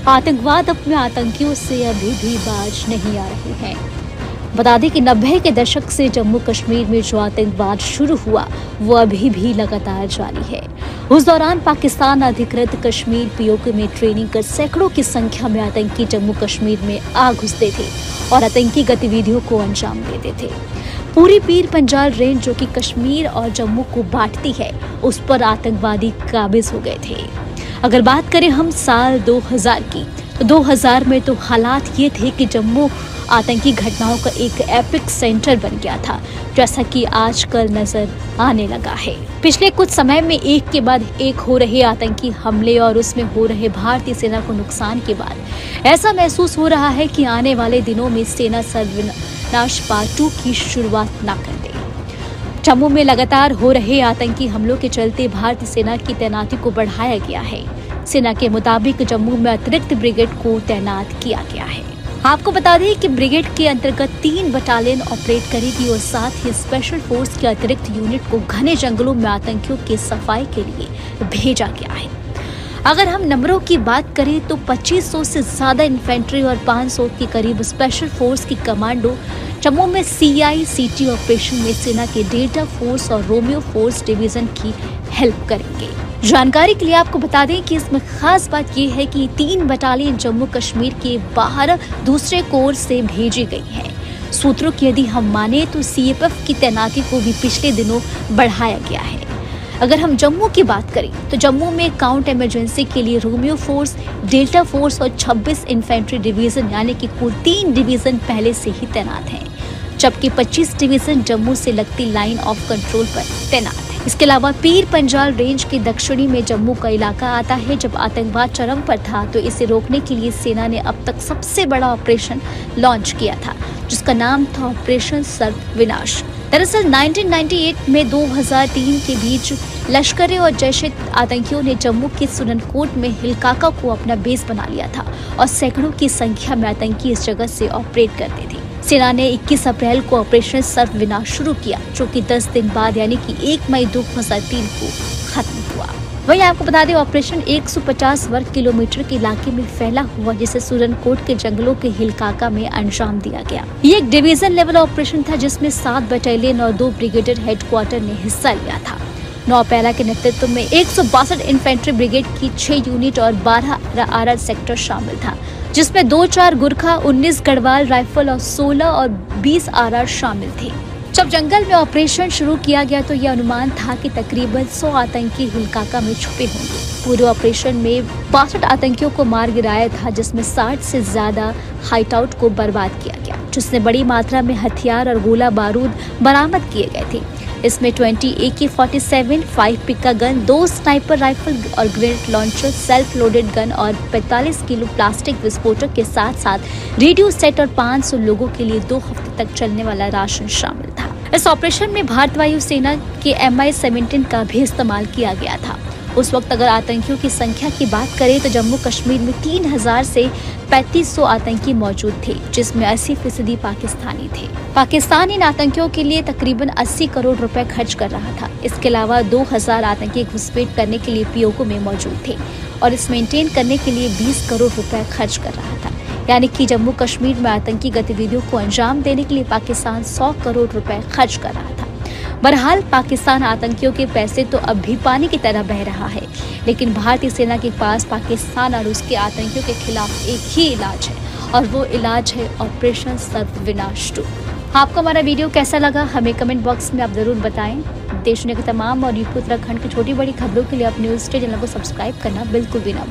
आतंकवाद अपने आतंकियों से अभी भी बाज नहीं आ रहे हैं। बता दें कि 90 के दशक से जम्मू कश्मीर में जो आतंकवाद शुरू हुआ वो अभी भी लगातार जारी है। उस दौरान पाकिस्तान अधिकृत कश्मीर पीओके में ट्रेनिंग कर सैकड़ों की संख्या में आतंकी जम्मू कश्मीर में आ घुसते थे और आतंकी गतिविधियों को अंजाम देते थे। पूरी पीर पंजाल रेंज जो कि कश्मीर और जम्मू को बांटती है, उस पर आतंकवादी काबिज हो गए थे। अगर बात करें हम साल 2000 की, तो 2000 में तो हालात ये थे कि जम्मू आतंकी घटनाओं का एक एपिक सेंटर बन गया था, जैसा कि आजकल नजर आने लगा है। पिछले कुछ समय में एक के बाद एक हो रहे आतंकी हमले और उसमें हो रहे भारतीय सेना को नुकसान के बाद ऐसा महसूस हो रहा है कि आने वाले दिनों में सेना सर्वनाश पार्ट 2 की शुरुआत न कर दे। जम्मू में लगातार हो रहे आतंकी हमलों के चलते भारतीय सेना की तैनाती को बढ़ाया गया है। सेना के मुताबिक जम्मू में अतिरिक्त ब्रिगेड को तैनात किया गया है। आपको बता दें कि ब्रिगेड के अंतर्गत 3 बटालियन ऑपरेट करेगी और साथ ही स्पेशल फोर्स के अतिरिक्त यूनिट को घने जंगलों में आतंकियों की सफाई के लिए भेजा गया है। अगर हम नंबरों की बात करें तो 2500 से ज्यादा इन्फेंट्री और 500 के करीब स्पेशल फोर्स की कमांडो जम्मू में CI/CT ऑपरेशन में सेना के डेल्टा फोर्स और रोमियो फोर्स डिवीजन की हेल्प करेंगे। जानकारी के लिए आपको बता दें कि इसमें खास बात यह है कि 3 बटालियन जम्मू कश्मीर के बाहर दूसरे कोर से भेजी गई है। सूत्रों की यदि हम माने तो CFF की तैनाती को भी पिछले दिनों बढ़ाया गया है। अगर हम जम्मू की बात करें तो जम्मू में काउंट इमरजेंसी के लिए रोमियो फोर्स, डेल्टा फोर्स और 26 इन्फेंट्री डिवीजन यानी कि कुल 3 डिवीजन पहले से ही तैनात हैं, जबकि 25 डिवीजन जम्मू से लगती लाइन ऑफ कंट्रोल पर तैनात है। इसके अलावा पीर पंजाल रेंज के दक्षिणी में जम्मू का इलाका आता है। जब आतंकवाद चरम पर था तो इसे रोकने के लिए सेना ने अब तक सबसे बड़ा ऑपरेशन लॉन्च किया था, जिसका नाम था ऑपरेशन सर्व विनाश। दरअसल 1998 में 2003 के बीच लश्कर और जैश आतंकियों ने जम्मू के सुरनकोट में हिलकाका को अपना बेस बना लिया था और सैकड़ों की संख्या में आतंकी इस जगह से ऑपरेट करते थे। सेना ने 21 अप्रैल को ऑपरेशन सर्व विनाश शुरू किया, जो कि 10 दिन बाद यानी कि 1 मई 2003 को खत्म हुआ। वहीं आपको बता दें ऑपरेशन 150 वर्ग किलोमीटर के इलाके में फैला हुआ, जिसे सुरनकोट के जंगलों के हिलकाका में अंजाम दिया गया। ये एक डिवीजन लेवल ऑपरेशन था जिसमें 7 बटालियन और 2 ब्रिगेडियर हेडक्वार्टर ने हिस्सा लिया था। नौपैला के नेतृत्व में 162 इन्फेंट्री ब्रिगेड की 6 यूनिट और 12 RR सेक्टर शामिल था, जिसमें 2-4 गुरखा, 19 गढ़वाल राइफल और 16 और 20 RR शामिल थे। जब जंगल में ऑपरेशन शुरू किया गया तो यह अनुमान था कि तकरीबन 100 आतंकी हिलकाका में छुपे होंगे। पूरे ऑपरेशन में 62 आतंकियों को मार गिराया था, जिसमें 60 से ज्यादा हाइटआउट को बर्बाद किया गया, जिसमें बड़ी मात्रा में हथियार और गोला बारूद बरामद किए गए थे। इसमें 20 AK-47, 5 पिक्का गन, 2 स्नाइपर राइफल और grenade launcher, self loaded gun और 45 किलो प्लास्टिक विस्फोटक के साथ साथ रेडियो सेट और 500 लोगों के लिए 2 हफ्ते तक चलने वाला राशन शामिल था। इस ऑपरेशन में भारतीय वायु सेना के MI-17 का भी इस्तेमाल किया गया था। उस वक्त अगर आतंकियों की संख्या की बात करें तो जम्मू कश्मीर में 3000 से 3500 आतंकी मौजूद थे, जिसमें 80% पाकिस्तानी थे। पाकिस्तान इन आतंकियों के लिए तकरीबन 80 करोड़ रुपए खर्च कर रहा था। इसके अलावा 2000 आतंकी घुसपैठ करने के लिए पीओके में मौजूद थे और इस मेंटेन करने के लिए 20 करोड़ रुपए खर्च कर रहा था। यानी कि जम्मू कश्मीर में आतंकी गतिविधियों को अंजाम देने के लिए पाकिस्तान 100 करोड़ रुपए खर्च कर रहा था। बहरहाल पाकिस्तान आतंकियों के पैसे तो अब भी पानी की तरह बह रहा है, लेकिन भारतीय सेना के पास पाकिस्तान और उसके आतंकियों के खिलाफ एक ही इलाज है और वो इलाज है ऑपरेशन सर्व विनाश 2। आपको हमारा वीडियो कैसा लगा हमें कमेंट बॉक्स में आप जरूर बताएं। देश दुनिया के तमाम और यूपी उत्तराखंड की छोटी बड़ी खबरों के लिए आप न्यूज़ चैनल को सब्सक्राइब करना बिल्कुल भी ना